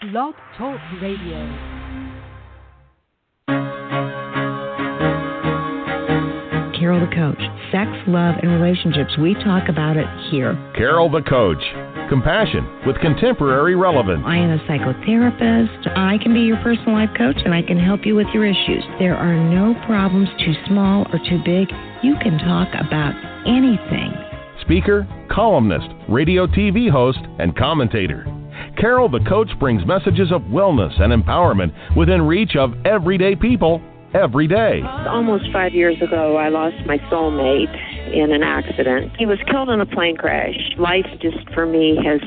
Blog Talk Radio. Carol the Coach. Sex, love, and relationships. We talk about it here. Carol the Coach. Compassion with contemporary relevance. I am a psychotherapist. I can be your personal life coach, and I can help you with your issues. There are no problems too small or too big. You can talk about anything. Speaker, columnist, radio TV host, and commentator. Carol the Coach brings messages of wellness and empowerment within reach of everyday people every day. Almost 5 years ago, I lost my soulmate in an accident. He was killed in a plane crash. Life just, for me, has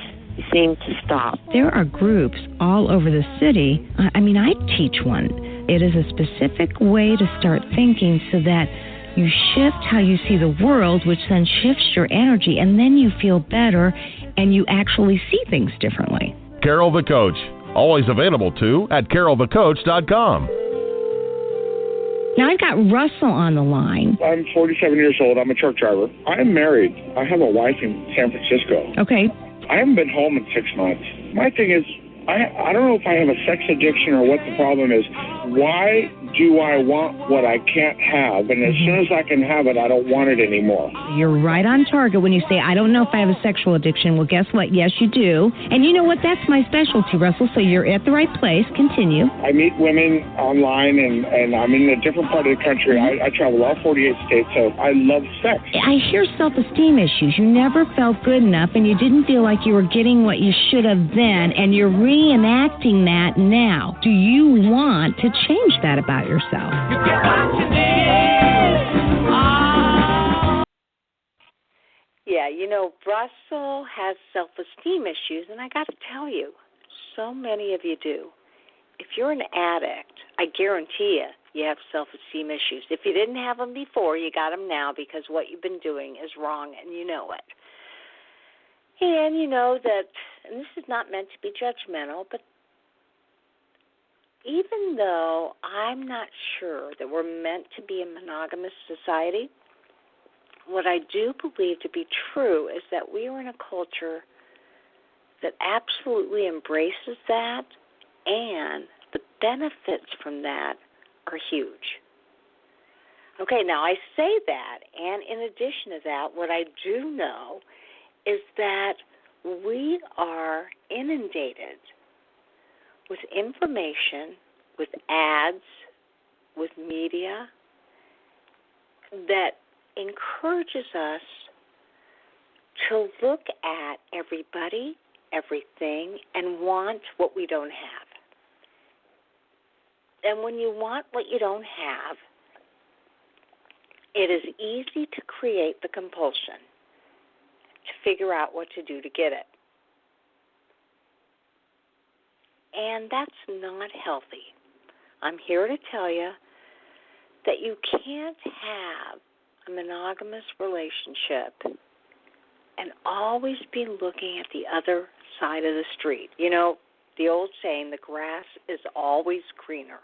seemed to stop. There are groups all over the city. I teach one. It is a specific way to start thinking so that you shift how you see the world, which then shifts your energy, and then you feel better and you actually see things differently. Carol the Coach. Always available, too, at carolthecoach.com. Now, I've got Russell on the line. I'm 47 years old. I'm a truck driver. I'm married. I have a wife in San Francisco. Okay. I haven't been home in 6 months. My thing is, I don't know if I have a sex addiction or what the problem is. Why do I want what I can't have? And as soon as I can have it, I don't want it anymore. You're right on target when you say, I don't know if I have a sexual addiction. Well, guess what? Yes, you do. And you know what? That's my specialty, Russell. So you're at the right place. Continue. I meet women online, and I'm in a different part of the country. I travel all 48 states, so I love sex. I hear self-esteem issues. You never felt good enough, and you didn't feel like you were getting what you should have then, and you're reenacting that now. Do you want to change that about yourself? You get what you need. Oh. Yeah, Russell has self-esteem issues, and I got to tell you, so many of you do. If you're an addict, I guarantee you have self-esteem issues. If you didn't have them before, you got them now because what you've been doing is wrong, and you know it. And you know that, and this is not meant to be judgmental, but even though I'm not sure that we're meant to be a monogamous society, what I do believe to be true is that we are in a culture that absolutely embraces that, and the benefits from that are huge. Okay, now I say that, and in addition to that, what I do know is that we are inundated with information, with ads, with media that encourages us to look at everybody, everything, and want what we don't have. And when you want what you don't have, it is easy to create the compulsion to figure out what to do to get it. And that's not healthy. I'm here to tell you that you can't have a monogamous relationship and always be looking at the other side of the street. You know, the old saying, the grass is always greener.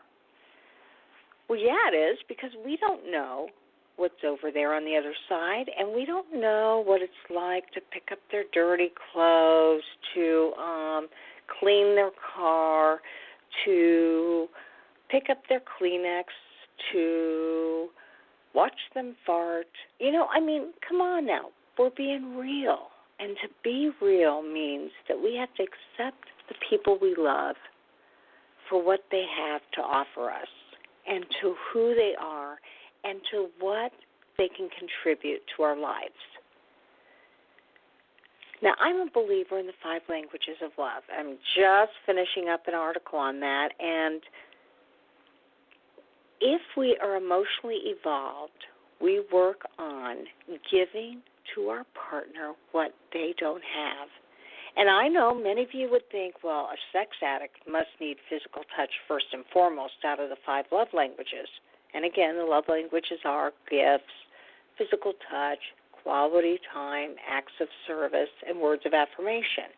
Well, yeah, it is, because we don't know what's over there on the other side, and we don't know what it's like to pick up their dirty clothes, to clean their car, to pick up their Kleenex, to watch them fart. Come on now. We're being real. And to be real means that we have to accept the people we love for what they have to offer us and to who they are and to what they can contribute to our lives. Now, I'm a believer in the 5 languages of love. I'm just finishing up an article on that, and if we are emotionally evolved, we work on giving to our partner what they don't have. And I know many of you would think, well, a sex addict must need physical touch first and foremost out of the 5 love languages. And again, the love languages are gifts, physical touch, quality time, acts of service, and words of affirmation.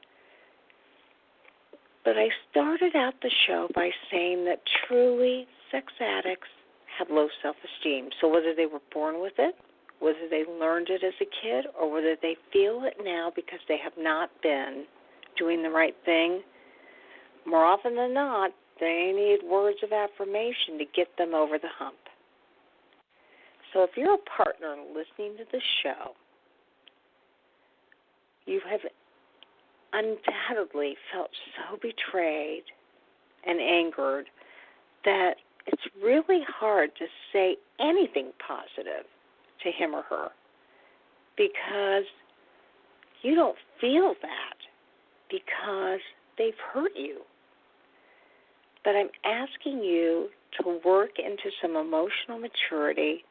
But I started out the show by saying that truly sex addicts have low self-esteem. So whether they were born with it, whether they learned it as a kid, or whether they feel it now because they have not been doing the right thing, more often than not, they need words of affirmation to get them over the hump. So if you're a partner listening to the show, you have undoubtedly felt so betrayed and angered that it's really hard to say anything positive to him or her because you don't feel that because they've hurt you. But I'm asking you to work into some emotional maturity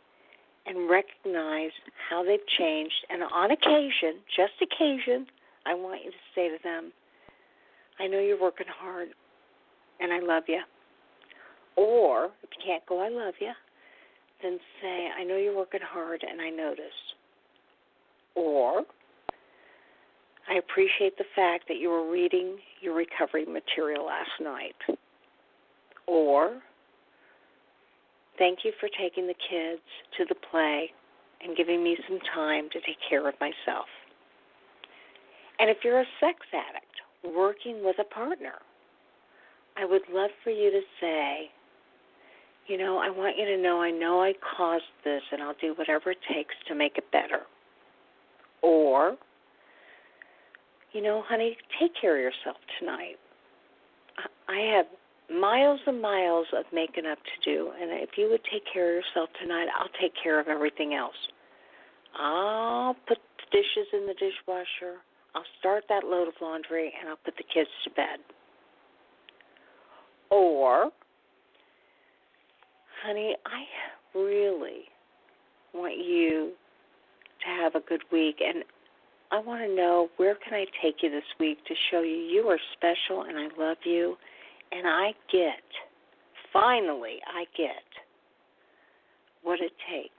and recognize how they've changed. And on occasion, just occasion, I want you to say to them, I know you're working hard, and I love you. Or, if you can't go, I love you, then say, I know you're working hard, and I noticed. Or, I appreciate the fact that you were reading your recovery material last night. Or, thank you for taking the kids to the play and giving me some time to take care of myself. And if you're a sex addict working with a partner, I would love for you to say, you know, I want you to know I caused this and I'll do whatever it takes to make it better. Or, you know, honey, take care of yourself tonight. I have miles and miles of making up to do, and if you would take care of yourself tonight, I'll take care of everything else. I'll put the dishes in the dishwasher, I'll start that load of laundry, and I'll put the kids to bed. Or, honey, I really want you to have a good week, and I want to know where can I take you this week to show you are special and I love you. And finally I get what it takes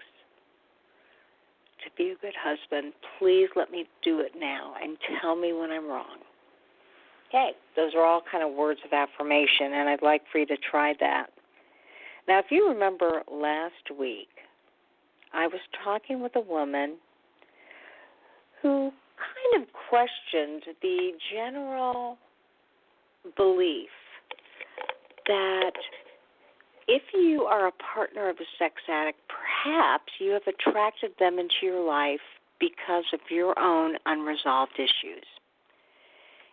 to be a good husband. Please let me do it now and tell me when I'm wrong. Okay, those are all kind of words of affirmation, and I'd like for you to try that. Now, if you remember last week, I was talking with a woman who kind of questioned the general belief that if you are a partner of a sex addict, perhaps you have attracted them into your life because of your own unresolved issues.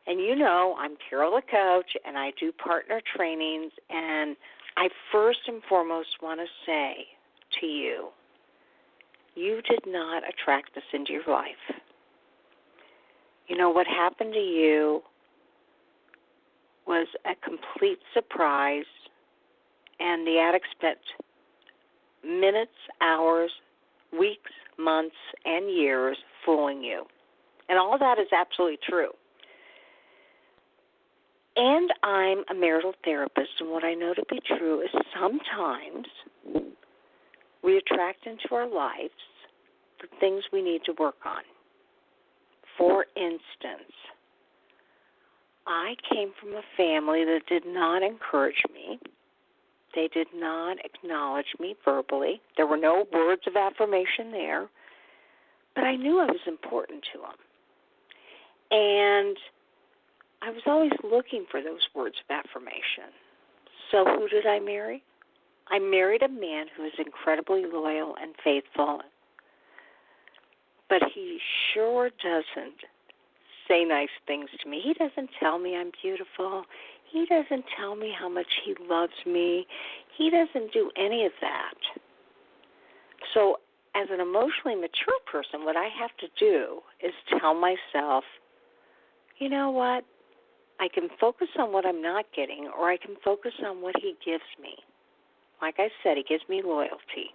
And you know, I'm Carol the coach, and I do partner trainings, and I first and foremost want to say to you, you did not attract this into your life. You know, what happened to you was a complete surprise, and the addict spent minutes, hours, weeks, months, and years fooling you. And all that is absolutely true. And I'm a marital therapist, and what I know to be true is sometimes we attract into our lives the things we need to work on. For instance, I came from a family that did not encourage me. They did not acknowledge me verbally. There were no words of affirmation there, but I knew I was important to them. And I was always looking for those words of affirmation. So who did I marry? I married a man who was incredibly loyal and faithful, but he sure doesn't say nice things to me. He doesn't tell me I'm beautiful. He doesn't tell me how much he loves me. He doesn't do any of that. So as an emotionally mature person, what I have to do is tell myself, you know what? I can focus on what I'm not getting, or I can focus on what he gives me. Like I said, he gives me loyalty.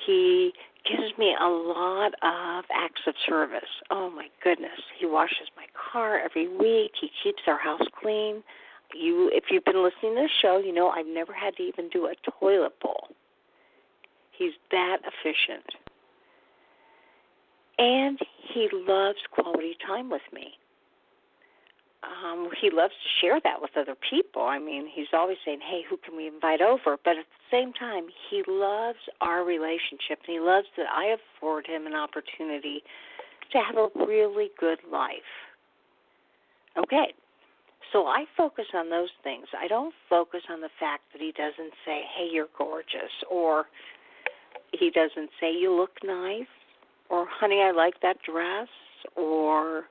He gives me a lot of acts of service. Oh, my goodness. He washes my car every week. He keeps our house clean. If you've been listening to the show, you know I've never had to even do a toilet bowl. He's that efficient. And he loves quality time with me. He loves to share that with other people. I mean, he's always saying, hey, who can we invite over? But at the same time, he loves our relationship, and he loves that I afford him an opportunity to have a really good life. Okay, So I focus on those things. I don't focus on the fact that he doesn't say, hey, you're gorgeous, or he doesn't say, you look nice, or honey, I like that dress, or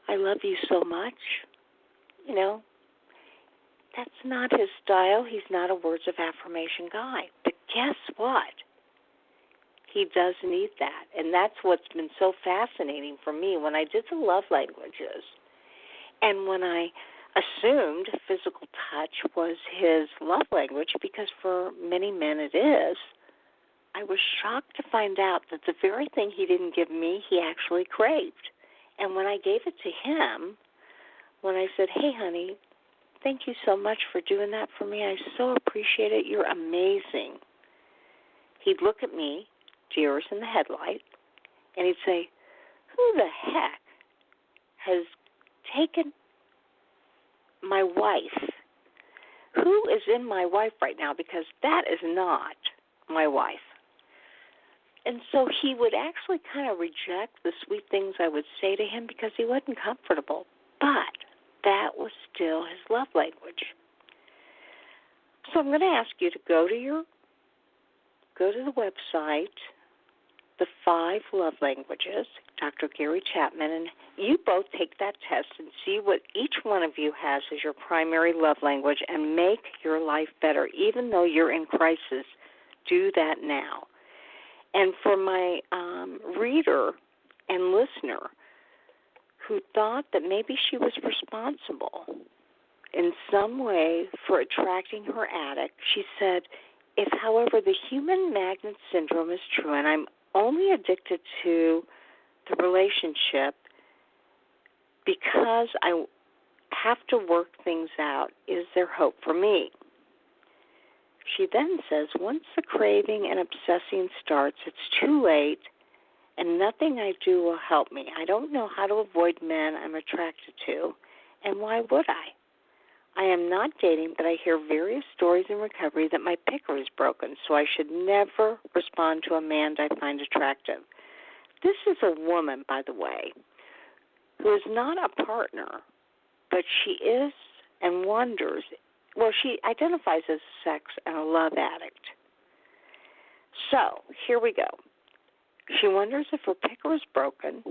I love you so much. You know, that's not his style. He's not a words of affirmation guy. But guess what? He does need that. And that's what's been so fascinating for me when I did the love languages. And when I assumed physical touch was his love language, because for many men it is, I was shocked to find out that the very thing he didn't give me, he actually craved. And when I gave it to him, when I said, hey, honey, thank you so much for doing that for me. I so appreciate it. You're amazing. He'd look at me, deers in the headlight, and he'd say, who the heck has taken my wife? Who is in my wife right now? Because that is not my wife. And so he would actually kind of reject the sweet things I would say to him because he wasn't comfortable. But that was still his love language. So I'm going to ask you to go to the website, The 5 Love Languages, Dr. Gary Chapman, and you both take that test and see what each one of you has as your primary love language and make your life better. Even though you're in crisis, do that now. And for my reader and listener who thought that maybe she was responsible in some way for attracting her addict, she said, if, however, the human magnet syndrome is true and I'm only addicted to the relationship because I have to work things out, is there hope for me? She then says, once the craving and obsessing starts, it's too late and nothing I do will help me. I don't know how to avoid men I'm attracted to, and why would I? I am not dating, but I hear various stories in recovery that my picker is broken, so I should never respond to a man I find attractive. This is a woman, by the way, who is not a partner, but she is and wonders. Well, she identifies as a sex and a love addict. So, here we go. She wonders if her picker is broken.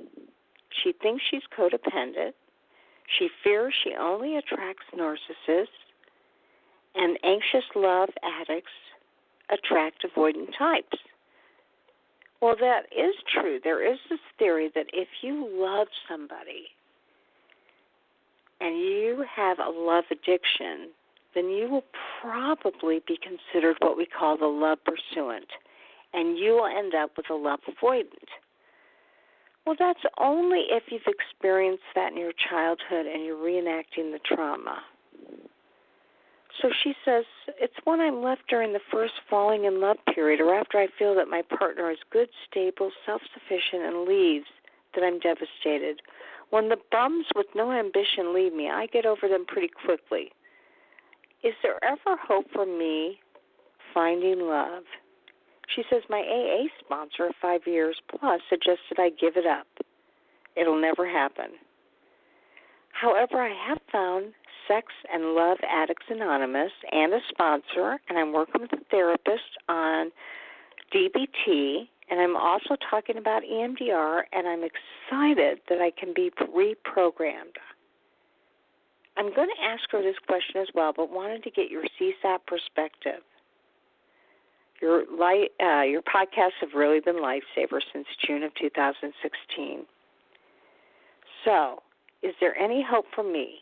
She thinks she's codependent. She fears she only attracts narcissists. And anxious love addicts attract avoidant types. Well, that is true. There is this theory that if you love somebody and you have a love addiction, then you will probably be considered what we call the love pursuant, and you will end up with a love avoidant. Well, that's only if you've experienced that in your childhood and you're reenacting the trauma. So she says, it's when I'm left during the first falling in love period or after I feel that my partner is good, stable, self-sufficient, and leaves that I'm devastated. When the bums with no ambition leave me, I get over them pretty quickly. Is there ever hope for me finding love? She says, my AA sponsor of 5 years plus suggested I give it up. It'll never happen. However, I have found Sex and Love Addicts Anonymous and a sponsor, and I'm working with a therapist on DBT, and I'm also talking about EMDR, and I'm excited that I can be reprogrammed. I'm going to ask her this question as well, but wanted to get your CSAP perspective. Your podcasts have really been lifesavers since June of 2016. So, is there any hope for me?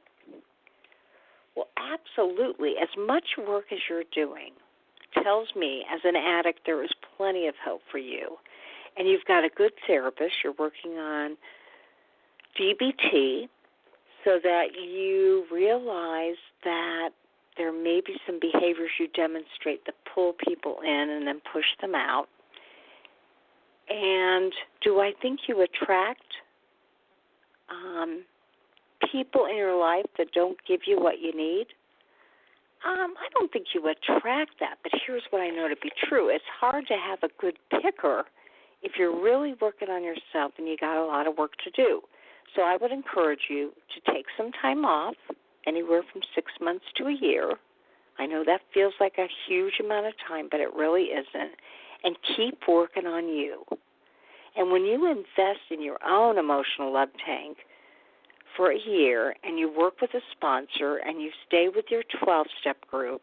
Well, absolutely. As much work as you're doing tells me, as an addict, there is plenty of hope for you. And you've got a good therapist. You're working on DBT so that you realize that there may be some behaviors you demonstrate that pull people in and then push them out. And do I think you attract people in your life that don't give you what you need? I don't think you attract that, but here's what I know to be true. It's hard to have a good picker if you're really working on yourself and you got a lot of work to do. So I would encourage you to take some time off anywhere from 6 months to a year. I know that feels like a huge amount of time, but it really isn't. And keep working on you. And when you invest in your own emotional love tank for a year and you work with a sponsor and you stay with your 12-step group,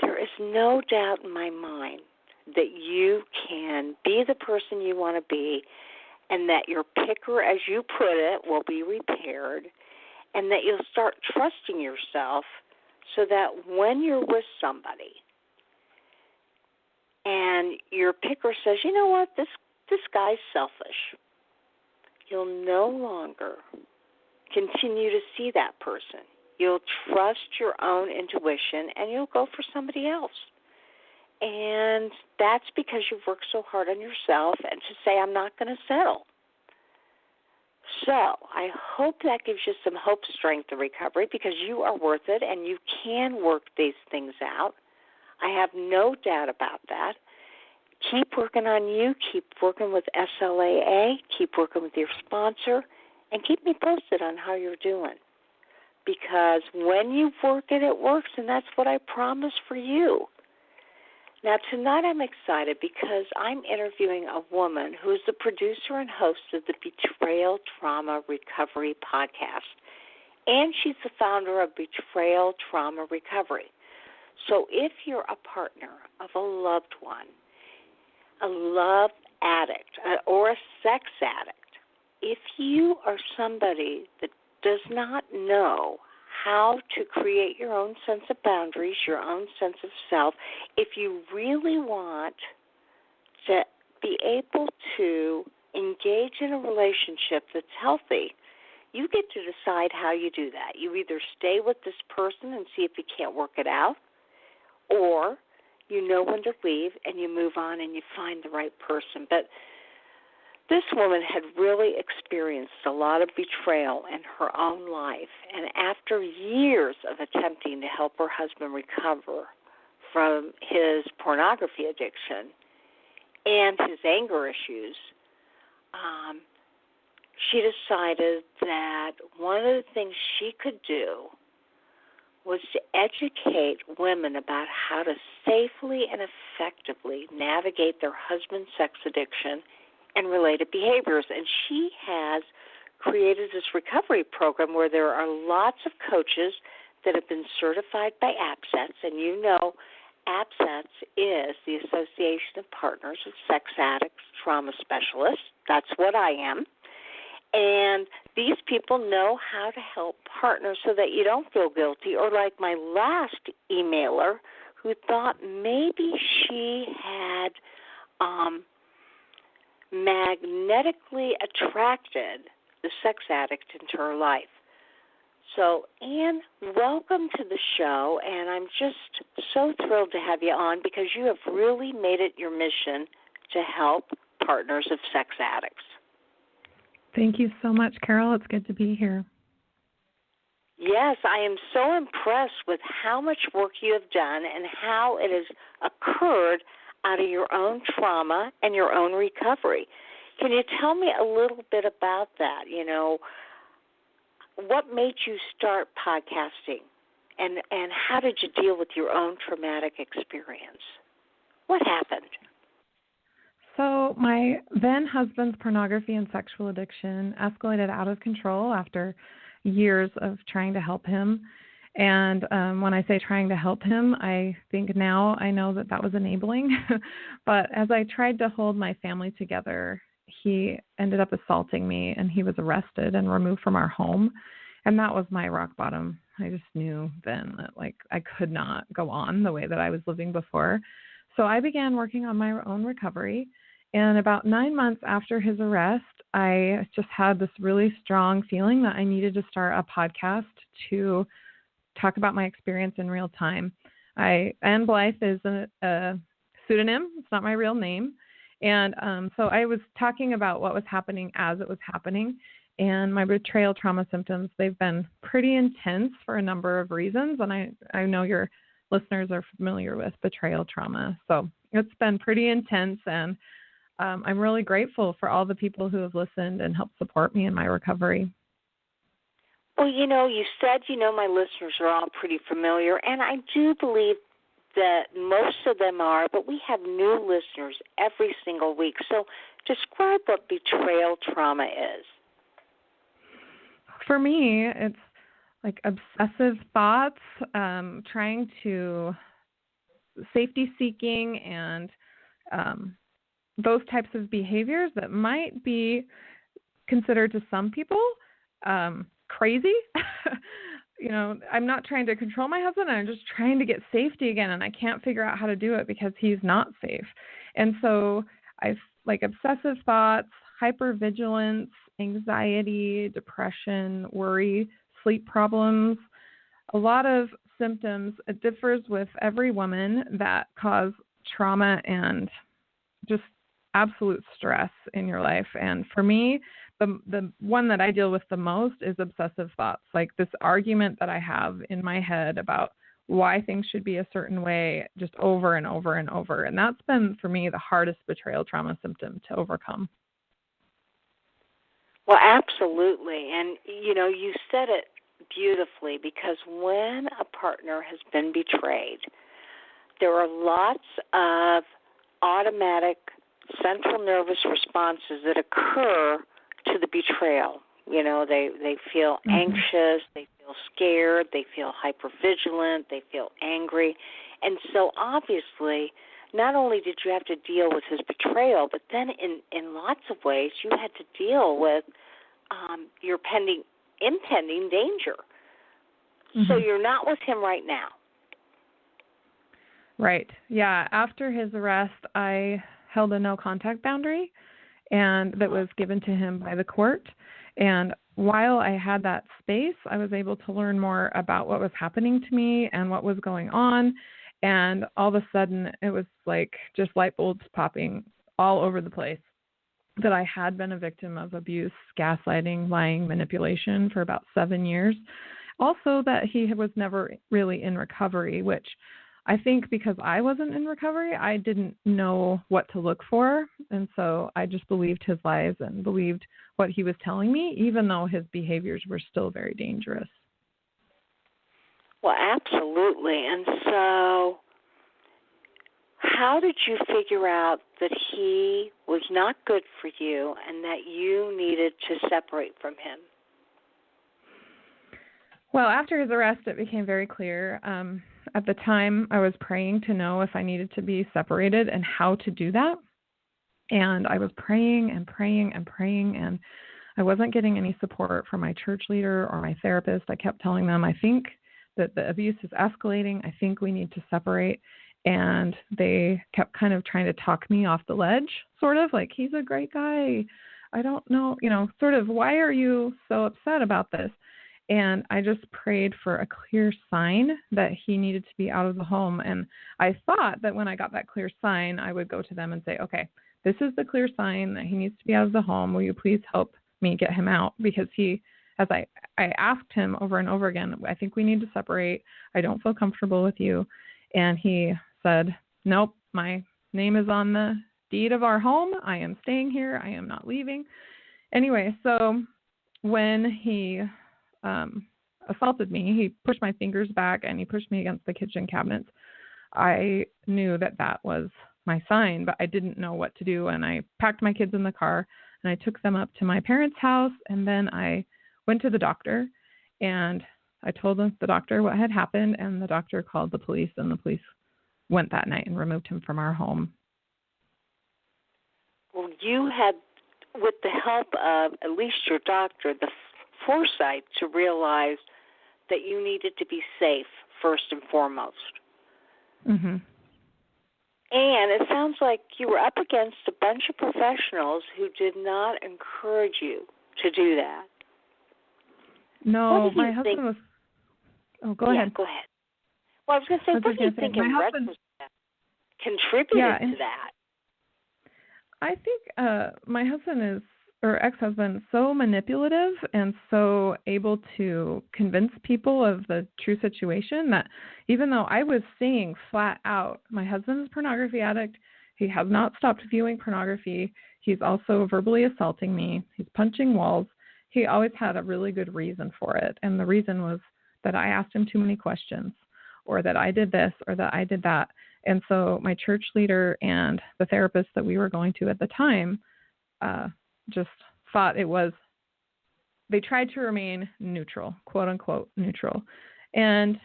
there is no doubt in my mind that you can be the person you want to be and that your picker, as you put it, will be repaired, and that you'll start trusting yourself so that when you're with somebody and your picker says, you know what, this guy's selfish, you'll no longer continue to see that person. You'll trust your own intuition and you'll go for somebody else. And that's because you've worked so hard on yourself and to say, I'm not going to settle. So I hope that gives you some hope, strength, and recovery, because you are worth it and you can work these things out. I have no doubt about that. Keep working on you. Keep working with SLAA. Keep working with your sponsor. And keep me posted on how you're doing. Because when you work it works, and that's what I promise for you. Now, tonight I'm excited because I'm interviewing a woman who is the producer and host of the Betrayal Trauma Recovery podcast. And she's the founder of Betrayal Trauma Recovery. So if you're a partner of a loved one, a love addict, or a sex addict, if you are somebody that does not know how to create your own sense of boundaries, your own sense of self, if you really want to be able to engage in a relationship that's healthy, you get to decide how you do that. You either stay with this person and see if you can't work it out, or you know when to leave and you move on and you find the right person. But this woman had really experienced a lot of betrayal in her own life, and after years of attempting to help her husband recover from his pornography addiction and his anger issues, she decided that one of the things she could do was to educate women about how to safely and effectively navigate their husband's sex addiction and related behaviors. And she has created this recovery program where there are lots of coaches that have been certified by APSATS, and you know APSATS is the Association of Partners of Sex Addicts Trauma Specialists. That's what I am. And these people know how to help partners so that you don't feel guilty, or like my last emailer who thought maybe she had magnetically attracted the sex addict into her life. So, Anne, welcome to the show, and I'm just so thrilled to have you on because you have really made it your mission to help partners of sex addicts. Thank you so much, Carol. It's good to be here. Yes, I am so impressed with how much work you have done and how it has occurred out of your own trauma and your own recovery. Can you tell me a little bit about that? You know, what made you start podcasting, and how did you deal with your own traumatic experience? What happened? So my then husband's pornography and sexual addiction escalated out of control after years of trying to help him. And when I say trying to help him, I think now I know that was enabling. But as I tried to hold my family together, he ended up assaulting me, and he was arrested and removed from our home. And that was my rock bottom. I just knew then that I could not go on the way that I was living before. So I began working on my own recovery. And about 9 months after his arrest, I just had this really strong feeling that I needed to start a podcast to talk about my experience in real time. Anne Blythe is a pseudonym. It's not my real name. And so I was talking about what was happening as it was happening. And my betrayal trauma symptoms, they've been pretty intense for a number of reasons. And I know your listeners are familiar with betrayal trauma. So it's been pretty intense. And I'm really grateful for all the people who have listened and helped support me in my recovery. Well, you said, my listeners are all pretty familiar, and I do believe that most of them are, but we have new listeners every single week. So describe what betrayal trauma is. For me, it's like obsessive thoughts, trying to safety seeking, and those types of behaviors that might be considered to some people crazy. I'm not trying to control my husband. I'm just trying to get safety again, and I can't figure out how to do it because he's not safe. And so I've like obsessive thoughts, hypervigilance, anxiety, depression, worry, sleep problems, a lot of symptoms. It differs with every woman that cause trauma and just absolute stress in your life. And for me, the one that I deal with the most is obsessive thoughts, like this argument that I have in my head about why things should be a certain way just over and over and over. And that's been, for me, the hardest betrayal trauma symptom to overcome. Well, absolutely. And, you said it beautifully, because when a partner has been betrayed, there are lots of automatic central nervous responses that occur to the betrayal. They feel anxious, they feel scared, they feel hypervigilant, they feel angry. And so obviously, not only did you have to deal with his betrayal, but then in lots of ways you had to deal with your impending danger. So you're not with him right now. Right. Yeah. After his arrest, I held a no-contact boundary, and that was given to him by the court. And while I had that space, I was able to learn more about what was happening to me and what was going on. And all of a sudden, it was like just light bulbs popping all over the place that I had been a victim of abuse, gaslighting, lying, manipulation for about 7 years. Also, that he was never really in recovery, which I think because I wasn't in recovery, I didn't know what to look for. And so I just believed his lies and believed what he was telling me, even though his behaviors were still very dangerous. Well, absolutely. And so how did you figure out that he was not good for you and that you needed to separate from him? Well, after his arrest, it became very clear. At the time, I was praying to know if I needed to be separated and how to do that. And I was praying and praying and praying, and I wasn't getting any support from my church leader or my therapist. I kept telling them, I think that the abuse is escalating. I think we need to separate. And they kept kind of trying to talk me off the ledge, sort of like, he's a great guy. I don't know, sort of, why are you so upset about this? And I just prayed for a clear sign that he needed to be out of the home. And I thought that when I got that clear sign, I would go to them and say, okay, this is the clear sign that he needs to be out of the home. Will you please help me get him out? Because he, as I asked him over and over again, I think we need to separate. I don't feel comfortable with you. And he said, nope, my name is on the deed of our home. I am staying here. I am not leaving. Anyway, so when he assaulted me, he pushed my fingers back and he pushed me against the kitchen cabinets. I knew that that was my sign, but I didn't know what to do. And I packed my kids in the car and I took them up to my parents' house. And then I went to the doctor and I told the doctor what had happened. And the doctor called the police, and the police went that night and removed him from our home. Well, you had, with the help of at least your doctor, the foresight to realize that you needed to be safe first and foremost. Mm-hmm. And it sounds like you were up against a bunch of professionals who did not encourage you to do that. No, my husband was... Oh, go ahead. Go ahead. Well, I was going to say, what do you think in retrospect contributed to that? I think my husband or ex-husband, so manipulative and so able to convince people of the true situation that even though I was saying flat out, my husband's a pornography addict, he has not stopped viewing pornography, he's also verbally assaulting me, he's punching walls, he always had a really good reason for it. And the reason was that I asked him too many questions, or that I did this, or that I did that. And so my church leader and the therapist that we were going to at the time just thought it was, they tried to remain neutral, quote unquote neutral. And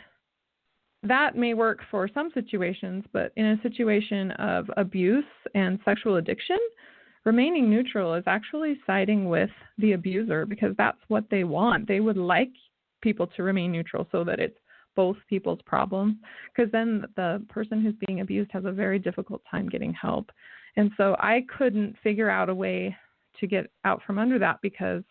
that may work for some situations, but in a situation of abuse and sexual addiction, remaining neutral is actually siding with the abuser, because that's what they want. They would like people to remain neutral so that it's both people's problems, because then the person who's being abused has a very difficult time getting help. And so I couldn't figure out a way to get out from under that, because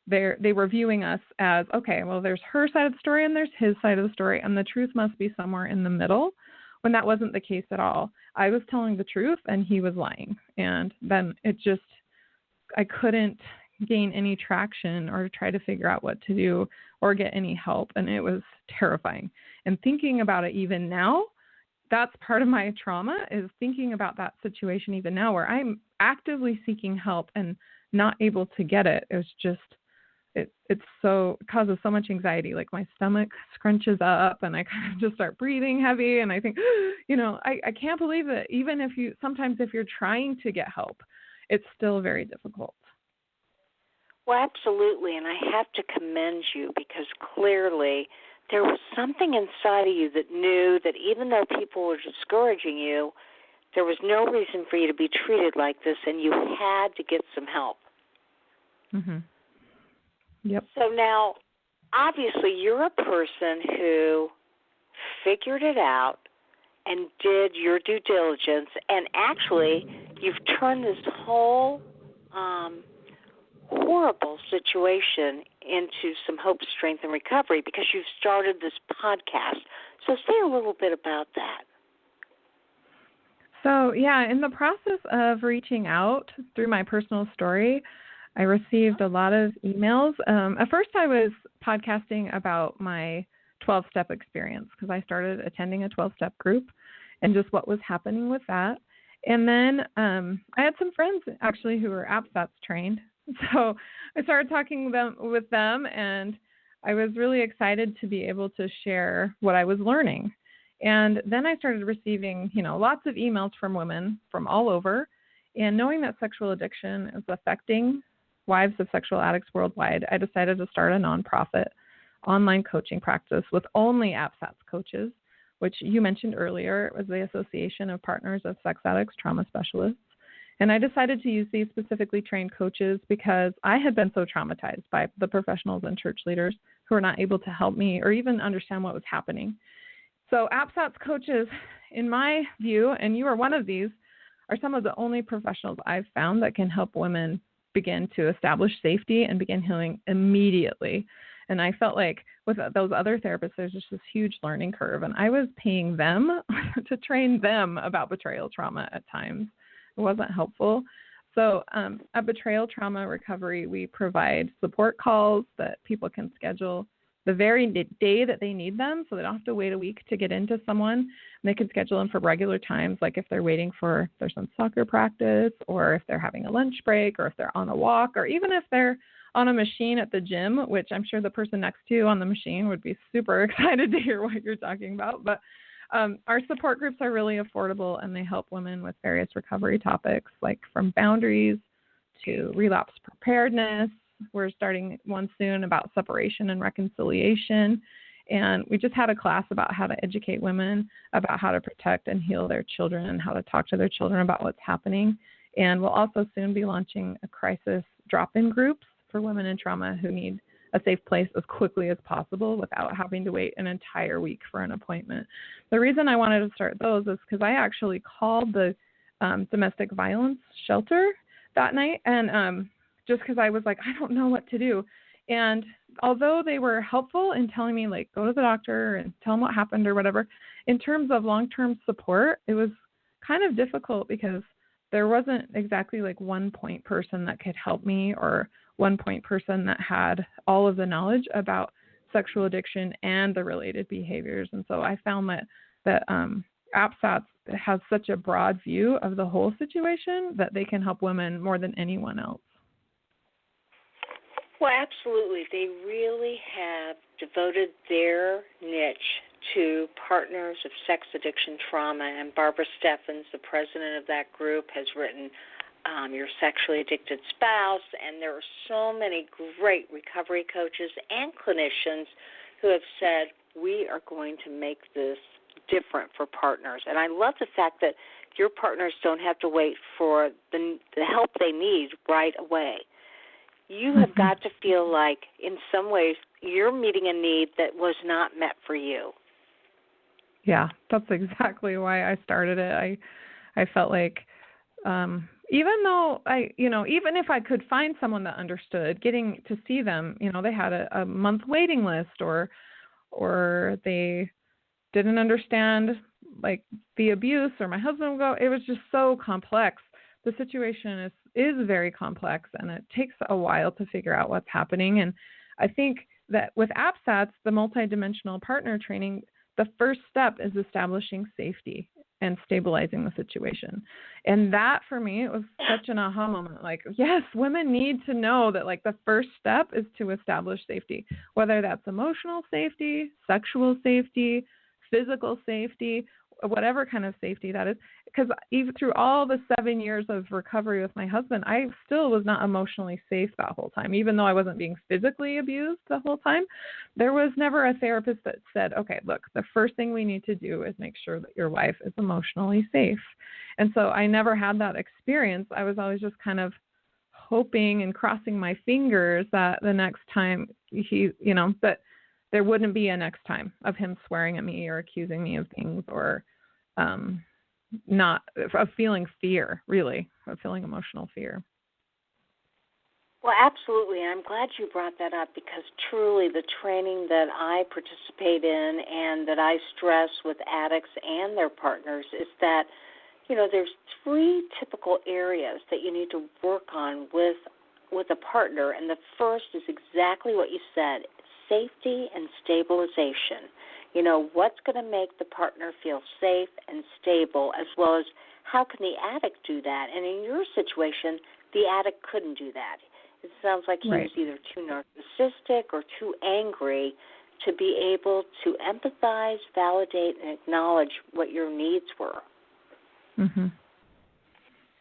they were viewing us as, okay, well, there's her side of the story and there's his side of the story, and the truth must be somewhere in the middle, when that wasn't the case at all. I was telling the truth and he was lying. And then I couldn't gain any traction or try to figure out what to do or get any help. And it was terrifying. And thinking about it even now, that's part of my trauma, is thinking about that situation even now, where I'm actively seeking help and not able to get it. It was just, it causes so much anxiety. Like my stomach scrunches up and I kind of just start breathing heavy. And I think, I can't believe that even if you're trying to get help, it's still very difficult. Well, absolutely. And I have to commend you, because clearly there was something inside of you that knew that even though people were discouraging you, there was no reason for you to be treated like this, and you had to get some help. Mm-hmm. Yep. So now, obviously, you're a person who figured it out and did your due diligence, and actually, you've turned this whole horrible situation into some hope, strength, and recovery, because you've started this podcast. So say a little bit about that. So, in the process of reaching out through my personal story, I received a lot of emails. At first, I was podcasting about my 12-step experience, because I started attending a 12-step group and just what was happening with that. And then I had some friends, actually, who were APSATS trained. So I started talking with them, and I was really excited to be able to share what I was learning. And then I started receiving, lots of emails from women from all over. And knowing that sexual addiction is affecting wives of sexual addicts worldwide, I decided to start a nonprofit online coaching practice with only APSATS coaches, which you mentioned earlier. It was the Association of Partners of Sex Addicts Trauma Specialists. And I decided to use these specifically trained coaches because I had been so traumatized by the professionals and church leaders who were not able to help me or even understand what was happening. So APSATS coaches, in my view, and you are one of these, are some of the only professionals I've found that can help women begin to establish safety and begin healing immediately. And I felt like with those other therapists, there's just this huge learning curve. And I was paying them to train them about betrayal trauma at times. It wasn't helpful. So at Betrayal Trauma Recovery, we provide support calls that people can schedule the very day that they need them, so they don't have to wait a week to get into someone. And they can schedule them for regular times, like if they're waiting for their son's soccer practice, or if they're having a lunch break, or if they're on a walk, or even if they're on a machine at the gym, which I'm sure the person next to you on the machine would be super excited to hear what you're talking about. But our support groups are really affordable, and they help women with various recovery topics, like from boundaries to relapse preparedness. We're starting one soon about separation and reconciliation. And we just had a class about how to educate women about how to protect and heal their children and how to talk to their children about what's happening. And we'll also soon be launching a crisis drop-in groups for women in trauma who need a safe place as quickly as possible without having to wait an entire week for an appointment. The reason I wanted to start those is because I actually called the domestic violence shelter that night, and just because I was like, I don't know what to do. And although they were helpful in telling me, like, go to the doctor and tell them what happened or whatever, in terms of long-term support, it was kind of difficult because there wasn't exactly like one point person that could help me, or one point person that had all of the knowledge about sexual addiction and the related behaviors. And so I found that APSATS has such a broad view of the whole situation that they can help women more than anyone else. Well, absolutely. They really have devoted their niche to partners of sex addiction trauma, and Barbara Steffens, the president of that group, has written Your Sexually Addicted Spouse, and there are so many great recovery coaches and clinicians who have said, we are going to make this different for partners. And I love the fact that your partners don't have to wait for the help they need right away. You have got to feel like, in some ways, you're meeting a need that was not met for you. Yeah, that's exactly why I started it. I felt like even though even if I could find someone that understood, getting to see them, they had a month waiting list, or they didn't understand like the abuse, or my husband would go. It was just so complex. The situation is very complex, and it takes a while to figure out what's happening. And I think that with APSATS, the multidimensional partner training, the first step is establishing safety and stabilizing the situation. And that, for me, it was such an aha moment. Like, yes, women need to know that, like, the first step is to establish safety, whether that's emotional safety, sexual safety, physical safety, whatever kind of safety that is. Because even through all the 7 years of recovery with my husband, I still was not emotionally safe that whole time. Even though I wasn't being physically abused the whole time, there was never a therapist that said, okay, look, the first thing we need to do is make sure that your wife is emotionally safe. And so I never had that experience. I was always just kind of hoping and crossing my fingers that the next time that there wouldn't be a next time of him swearing at me or accusing me of things, or not of feeling fear, really, of feeling emotional fear. Well, absolutely. I'm glad you brought that up, because truly the training that I participate in and that I stress with addicts and their partners is that, there's 3 typical areas that you need to work on with a partner. And the first is exactly what you said, safety and stabilization. What's going to make the partner feel safe and stable, as well as how can the addict do that? And in your situation, the addict couldn't do that. It sounds like he was either too narcissistic or too angry to be able to empathize, validate, and acknowledge what your needs were. Mm-hmm.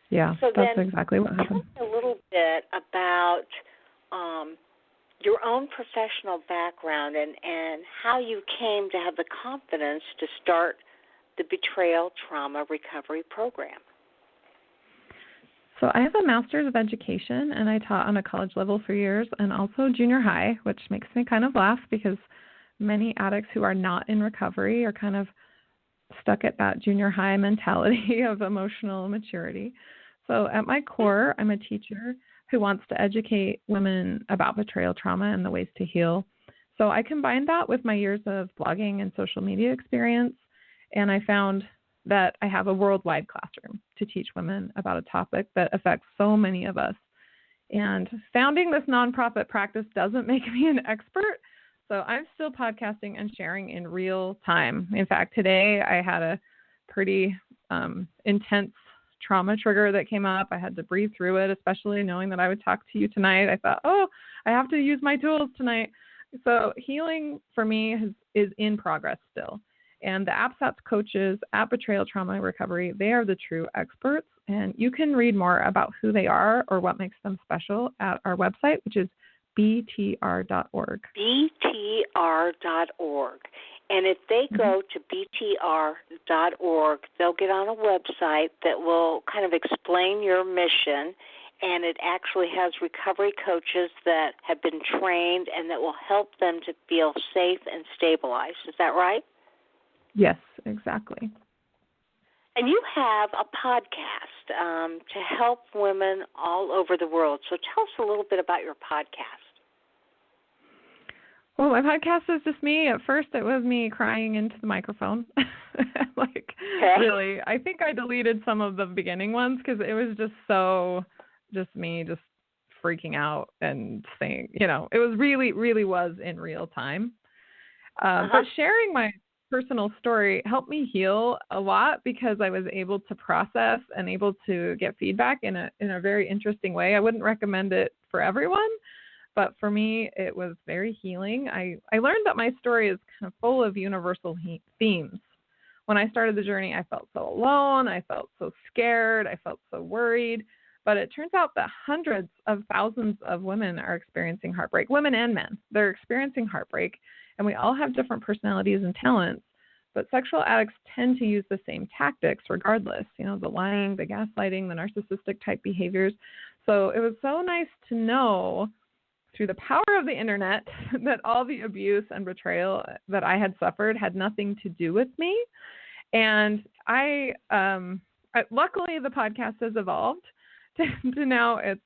Yeah, so that's exactly what happened. Tell me a little bit about your own professional background and how you came to have the confidence to start the Betrayal Trauma Recovery program. So I have a master's of education, and I taught on a college level for years, and also junior high, which makes me kind of laugh because many addicts who are not in recovery are kind of stuck at that junior high mentality of emotional maturity. So at my core, I'm a teacher who wants to educate women about betrayal trauma and the ways to heal. So I combined that with my years of blogging and social media experience, and I found that I have a worldwide classroom to teach women about a topic that affects so many of us. And founding this nonprofit practice doesn't make me an expert, so I'm still podcasting and sharing in real time. In fact, today I had a pretty intense trauma trigger that came up. I had to breathe through it, especially knowing that I would talk to you tonight. I thought, I have to use my tools tonight. So healing for me is in progress still. And the APSATS coaches at Betrayal Trauma Recovery, they are the true experts. And you can read more about who they are or what makes them special at our website, which is btr.org. btr.org. And if they go to btr.org, they'll get on a website that will kind of explain your mission, and it actually has recovery coaches that have been trained and that will help them to feel safe and stabilized. Is that right? Yes, exactly. And you have a podcast to help women all over the world. So tell us a little bit about your podcast. Well, my podcast is just me. At first, it was me crying into the microphone. Really, I think I deleted some of the beginning ones because it was just me just freaking out and saying, it was really was in real time. But sharing my personal story helped me heal a lot because I was able to process and able to get feedback in a very interesting way. I wouldn't recommend it for everyone, But for me, it was very healing. I learned that my story is kind of full of universal themes. When I started the journey, I felt so alone. I felt so scared. I felt so worried. But it turns out that hundreds of thousands of women are experiencing heartbreak, women and men. They're experiencing heartbreak, and we all have different personalities and talents. But sexual addicts tend to use the same tactics regardless, the lying, the gaslighting, the narcissistic type behaviors. So it was so nice to know through the power of the internet that all the abuse and betrayal that I had suffered had nothing to do with me. And luckily the podcast has evolved to now it's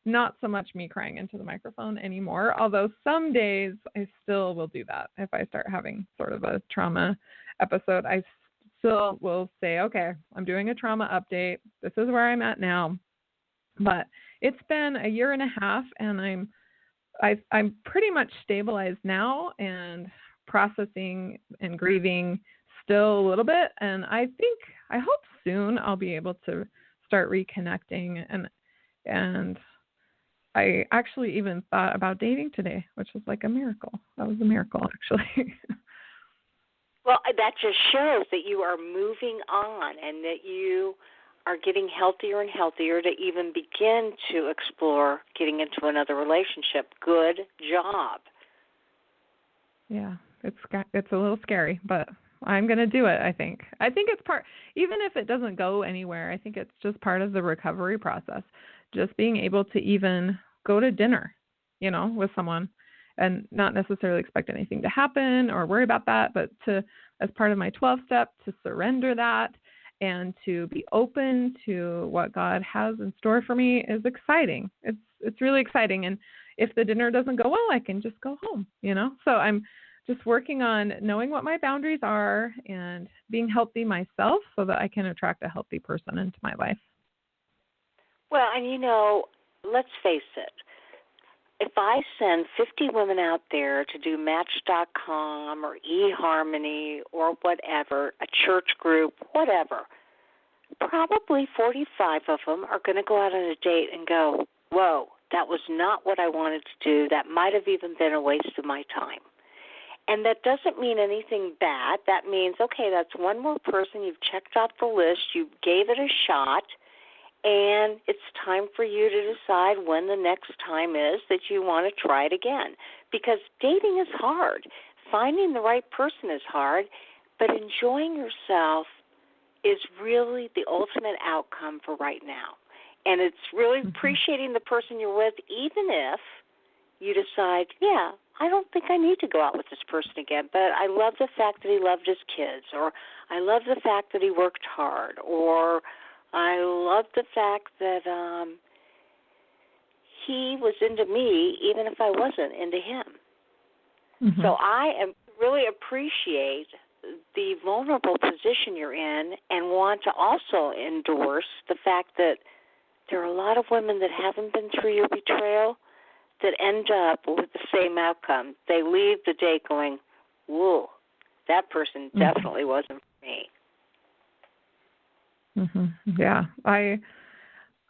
not so much me crying into the microphone anymore, although some days I still will do that. If I start having sort of a trauma episode, I still will say, okay, I'm doing a trauma update. This is where I'm at now. But it's been a year and a half, and I'm pretty much stabilized now and processing and grieving still a little bit. And I hope soon I'll be able to start reconnecting. And I actually even thought about dating today, which was like a miracle. That was a miracle, actually. Well, that just shows that you are moving on and that you are getting healthier and healthier to even begin to explore getting into another relationship. Good job. Yeah, it's a little scary, but I'm going to do it, I think. I think it's part, even if it doesn't go anywhere, I think it's just part of the recovery process. Just being able to even go to dinner, with someone and not necessarily expect anything to happen or worry about that, but as part of my 12-step, to surrender that and to be open to what God has in store for me is exciting. It's really exciting. And if the dinner doesn't go well, I can just go home, So I'm just working on knowing what my boundaries are and being healthy myself so that I can attract a healthy person into my life. Well, and let's face it. If I send 50 women out there to do Match.com or eHarmony or whatever, a church group, whatever, probably 45 of them are going to go out on a date and go, whoa, that was not what I wanted to do. That might have even been a waste of my time. And that doesn't mean anything bad. That means, okay, that's one more person. You've checked off the list. You gave it a shot. And it's time for you to decide when the next time is that you want to try it again. Because dating is hard. Finding the right person is hard. But enjoying yourself is really the ultimate outcome for right now. And it's really appreciating the person you're with, even if you decide, yeah, I don't think I need to go out with this person again, but I love the fact that he loved his kids, or I love the fact that he worked hard, or I love the fact that he was into me even if I wasn't into him. Mm-hmm. So I really appreciate the vulnerable position you're in and want to also endorse the fact that there are a lot of women that haven't been through your betrayal that end up with the same outcome. They leave the date going, whoa, that person definitely wasn't for me. Mm-hmm. Yeah,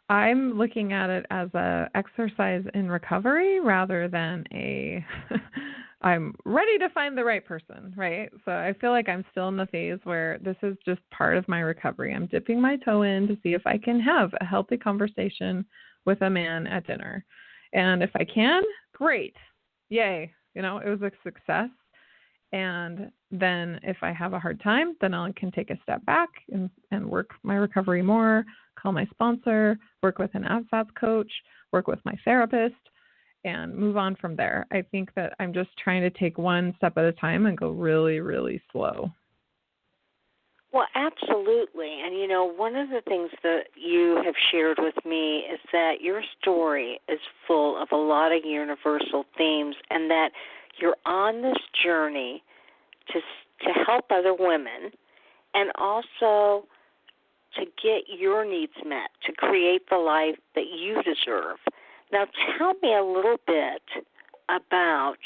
I'm looking at it as a exercise in recovery rather than I'm ready to find the right person, right? So I feel like I'm still in the phase where this is just part of my recovery. I'm dipping my toe in to see if I can have a healthy conversation with a man at dinner. And if I can, great. Yay. It was a success. And then if I have a hard time, then I can take a step back and work my recovery more, call my sponsor, work with an APSATS coach, work with my therapist, and move on from there. I think that I'm just trying to take one step at a time and go really, really slow. Well, absolutely. And, one of the things that you have shared with me is that your story is full of a lot of universal themes and that you're on this journey to help other women and also to get your needs met, to create the life that you deserve. Now, tell me a little bit about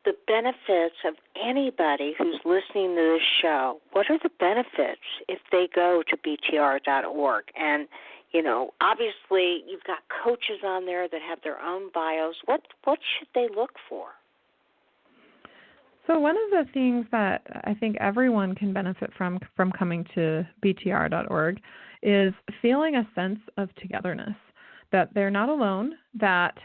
the benefits of anybody who's listening to this show. What are the benefits if they go to btr.org and Obviously you've got coaches on there that have their own bios. What should they look for? So one of the things that I think everyone can benefit from coming to btr.org is feeling a sense of togetherness, that they're not alone, that,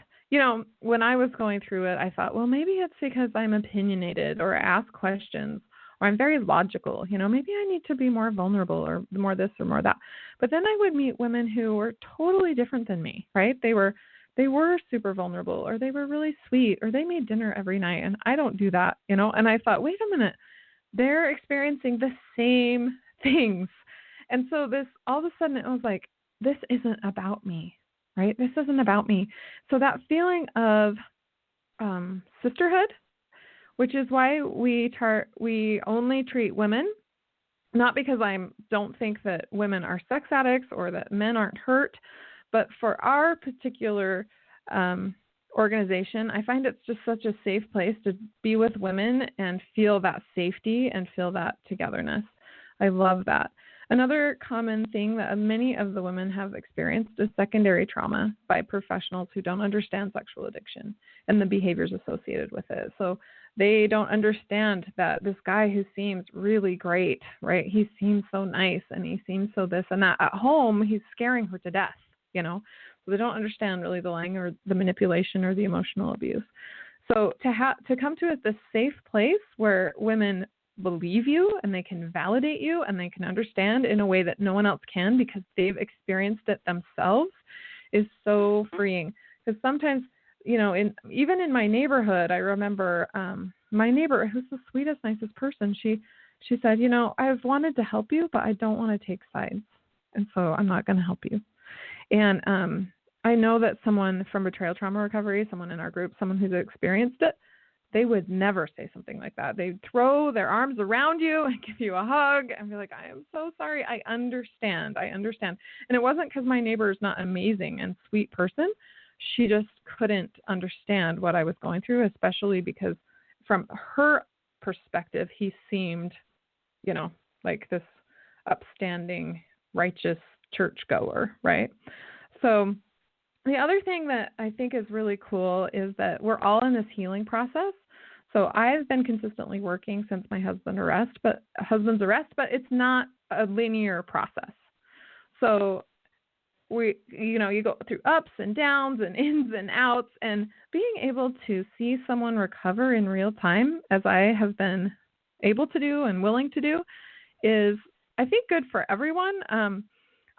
when I was going through it, I thought, well, maybe it's because I'm opinionated or ask questions or I'm very logical. Maybe I need to be more vulnerable or more this or more that. But then I would meet women who were totally different than me, right? They were super vulnerable, or they were really sweet, or they made dinner every night, and I don't do that, And I thought, wait a minute, they're experiencing the same things. And so all of a sudden it was like, this isn't about me, right? This isn't about me. So that feeling of sisterhood, which is why we only treat women, not because I don't think that women are sex addicts or that men aren't hurt, but for our particular organization, I find it's just such a safe place to be with women and feel that safety and feel that togetherness. I love that. Another common thing that many of the women have experienced is secondary trauma by professionals who don't understand sexual addiction and the behaviors associated with it. So they don't understand that this guy who seems really great, right? He seems so nice and he seems so this and that. At home, he's scaring her to death, So they don't understand really the lying or the manipulation or the emotional abuse. So to come to this safe place where women believe you and they can validate you and they can understand in a way that no one else can because they've experienced it themselves is so freeing. Because sometimes, even in my neighborhood, I remember my neighbor, who's the sweetest, nicest person, she said, I've wanted to help you, but I don't want to take sides. And so I'm not going to help you. And I know that someone from Betrayal Trauma Recovery, someone in our group, someone who's experienced it, they would never say something like that. They'd throw their arms around you and give you a hug and be like, I am so sorry. I understand. And it wasn't because my neighbor is not an amazing and sweet person. She just couldn't understand what I was going through, especially because from her perspective, he seemed, like this upstanding, righteous churchgoer, right? So the other thing that I think is really cool is that we're all in this healing process. So I've been consistently working since my husband's arrest, but it's not a linear process. So you go through ups and downs and ins and outs, and being able to see someone recover in real time, as I have been able to do and willing to do, is, I think, good for everyone.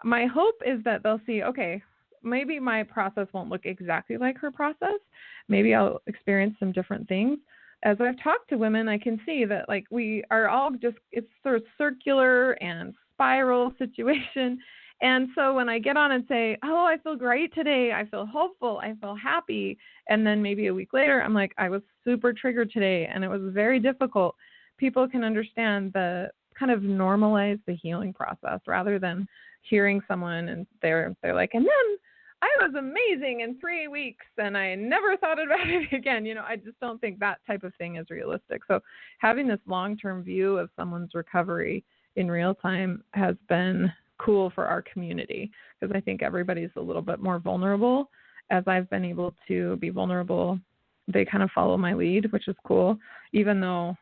My hope is that they'll see, okay, maybe my process won't look exactly like her process. Maybe I'll experience some different things. As I've talked to women, I can see that we are all it's sort of circular and spiral situation. And so when I get on and say, oh, I feel great today, I feel hopeful, I feel happy, and then maybe a week later, I'm like, I was super triggered today and it was very difficult, people can understand the kind of normalize the healing process rather than hearing someone and they're like, and then I was amazing in 3 weeks and I never thought about it again. I just don't think that type of thing is realistic. So having this long-term view of someone's recovery in real time has been cool for our community, because I think everybody's a little bit more vulnerable. As I've been able to be vulnerable, they kind of follow my lead, which is cool, even though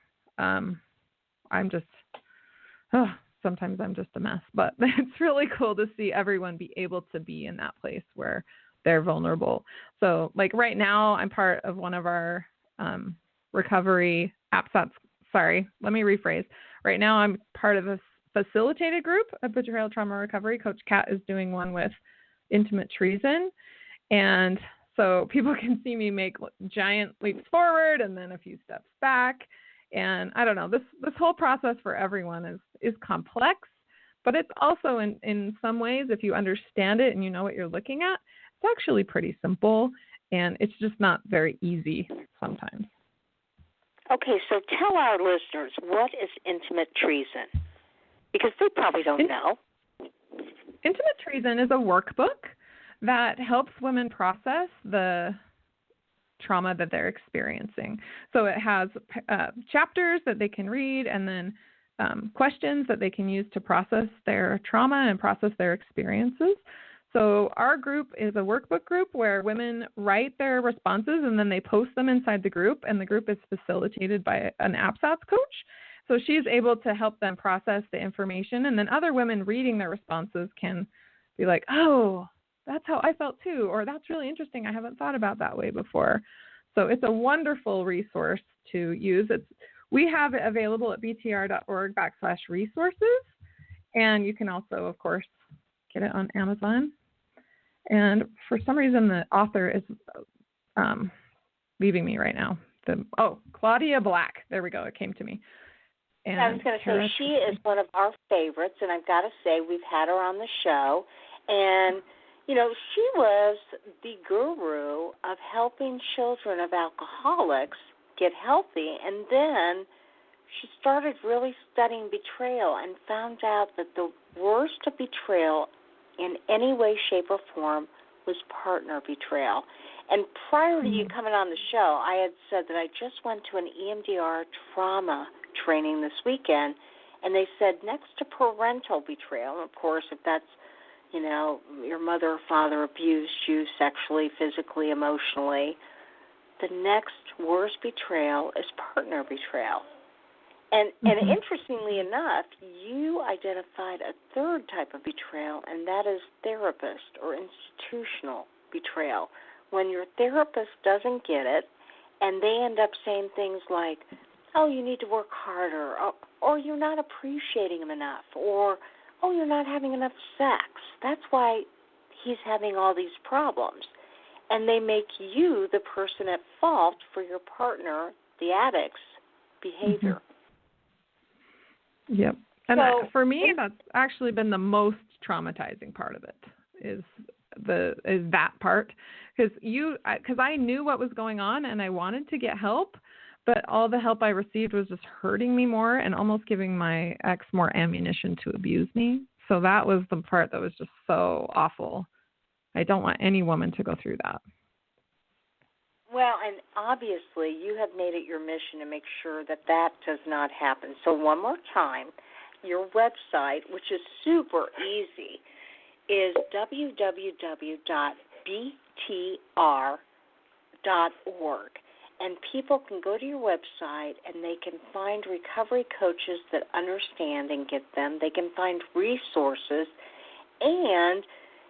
sometimes I'm just a mess, but it's really cool to see everyone be able to be in that place where they're vulnerable. So right now I'm part of one of our recovery APSATS. Sorry, let me rephrase. Right now I'm part of a facilitated group of Betrayal Trauma Recovery. Coach Kat is doing one with intimate treason. And so people can see me make giant leaps forward and then a few steps back. And I don't know, this whole process for everyone is complex, but it's also in some ways, if you understand it and you know what you're looking at, it's actually pretty simple, and it's just not very easy sometimes. Okay, so tell our listeners, what is intimate treason? Because they probably don't know. Intimate treason is a workbook that helps women process the trauma that they're experiencing. So it has chapters that they can read, and then questions that they can use to process their trauma and process their experiences. So our group is a workbook group where women write their responses and then they post them inside the group, and the group is facilitated by an APSATS coach. So she's able to help them process the information, and then other women reading their responses can be like, oh, that's how I felt too, or that's really interesting. I haven't thought about that way before. So it's a wonderful resource to use. We have it available at btr.org/resources, and you can also, of course, get it on Amazon. And for some reason, the author is leaving me right now. Claudia Black. There we go. It came to me. And I was going to say, she is one of our favorites, and I've got to say, we've had her on the show. And, you know, she was the guru of helping children of alcoholics get healthy. And then she started really studying betrayal and found out that the worst of betrayal in any way, shape, or form was partner betrayal. And prior to you coming on the show, I had said that I just went to an EMDR trauma training this weekend, and they said next to parental betrayal, and of course, if that's, you know, your mother or father abused you sexually, physically, emotionally, the next worst betrayal is partner betrayal. And interestingly enough, you identified a third type of betrayal, and that is therapist or institutional betrayal. When your therapist doesn't get it, and they end up saying things like, oh, you need to work harder, or you're not appreciating him enough, or, oh, you're not having enough sex. That's why he's having all these problems. And they make you the person at fault for your partner, the addict's, behavior. Yep. And for me, that's actually been the most traumatizing part of it, is that part. Because I knew what was going on and I wanted to get help, but all the help I received was just hurting me more and almost giving my ex more ammunition to abuse me. So that was the part that was just so awful. I don't want any woman to go through that. Well, and obviously you have made it your mission to make sure that that does not happen. So one more time, your website, which is super easy, is www.btr.org. And people can go to your website and they can find recovery coaches that understand and get them. They can find resources. And,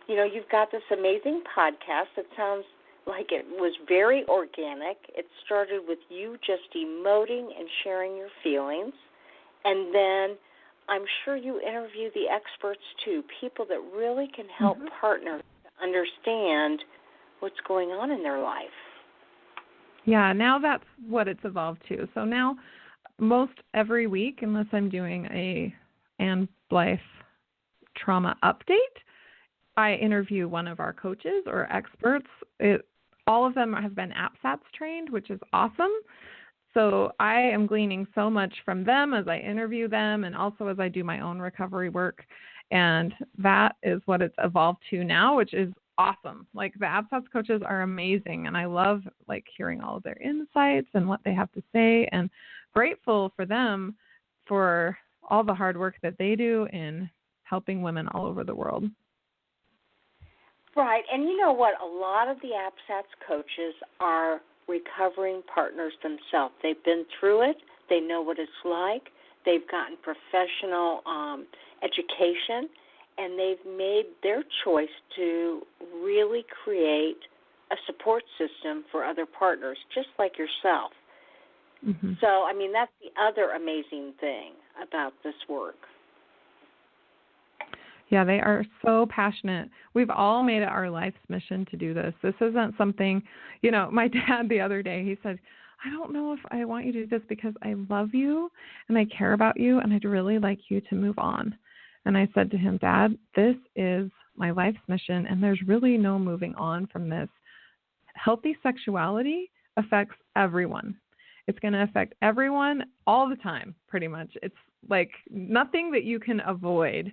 you know, you've got this amazing podcast that sounds like it was very organic. It started with you just emoting and sharing your feelings. And then I'm sure you interview the experts, too, people that really can help partners to understand what's going on in their life. Yeah, now that's what it's evolved to. So now most every week, unless I'm doing a Anne Blythe trauma update, I interview one of our coaches or experts. All of them have been APSATS trained, which is awesome. So I am gleaning so much from them as I interview them and also as I do my own recovery work. And that is what it's evolved to now, which is awesome. Like, the APSATS coaches are amazing, and I love hearing all of their insights and what they have to say, and grateful for them for all the hard work that they do in helping women all over the world. Right, and you know what? A lot of the APSATS coaches are recovering partners themselves. They've been through it. They know what it's like. They've gotten professional education, and they've made their choice to really create a support system for other partners, just like yourself. Mm-hmm. So, I mean, that's the other amazing thing about this work. Yeah, they are so passionate. We've all made it our life's mission to do this. This isn't something, you know, my dad the other day, he said, I don't know if I want you to do this because I love you and I care about you and I'd really like you to move on. And I said to him, Dad, this is my life's mission and there's really no moving on from this. Healthy sexuality affects everyone. It's going to affect everyone all the time, pretty much. It's like nothing that you can avoid.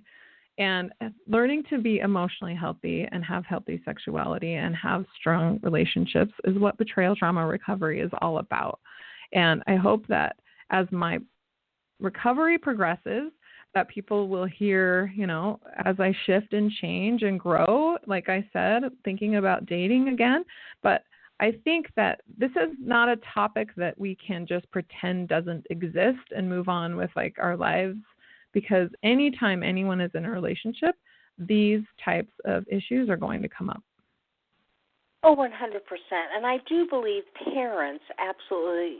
And learning to be emotionally healthy and have healthy sexuality and have strong relationships is what Betrayal Trauma Recovery is all about. And I hope that as my recovery progresses, that people will hear, as I shift and change and grow, like I said, thinking about dating again. But I think that this is not a topic that we can just pretend doesn't exist and move on with like our lives, because anytime anyone is in a relationship, these types of issues are going to come up. Oh, 100%. And I do believe parents absolutely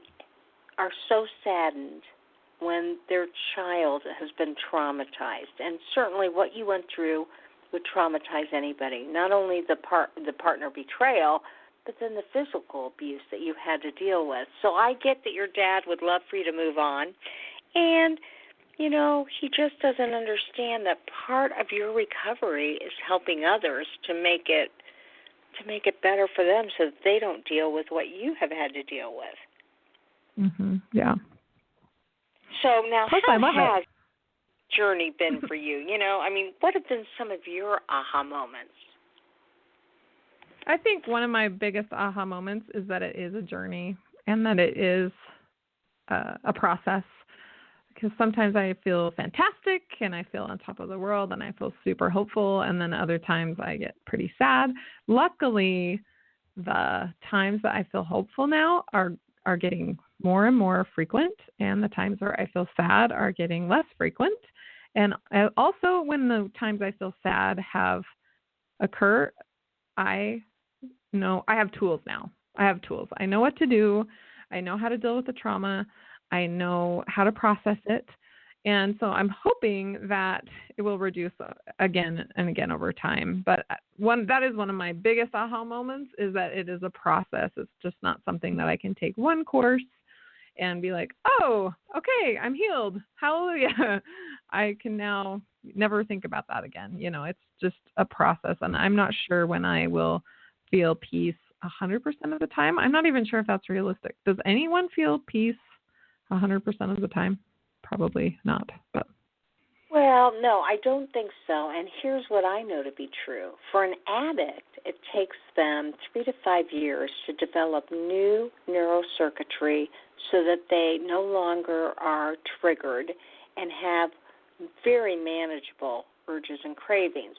are so saddened when their child has been traumatized. And certainly what you went through would traumatize anybody, not only the partner betrayal, but then the physical abuse that you had to deal with. So I get that your dad would love for you to move on. And, he just doesn't understand that part of your recovery is helping others to make it better for them so that they don't deal with what you have had to deal with. Yeah. So now, how has it. journey been for you? What have been some of your aha moments? I think one of my biggest aha moments is that it is a journey and that it is a process. Because sometimes I feel fantastic and I feel on top of the world and I feel super hopeful, and then other times I get pretty sad. Luckily, the times that I feel hopeful now are getting more and more frequent, and the times where I feel sad are getting less frequent. And also, when the times I feel sad have occur, I know I have tools now. I have tools. I know what to do. I know how to deal with the trauma. I know how to process it. And so I'm hoping that it will reduce again and again over time. But that is one of my biggest aha moments, is that it is a process. It's just not something that I can take one course and be like, oh, okay, I'm healed. Hallelujah. I can now never think about that again. It's just a process. And I'm not sure when I will feel peace 100% of the time. I'm not even sure if that's realistic. Does anyone feel peace 100% of the time? Probably not. But well, no, I don't think so. And here's what I know to be true. For an addict, it takes them 3 to 5 years to develop new neurocircuitry so that they no longer are triggered and have very manageable urges and cravings.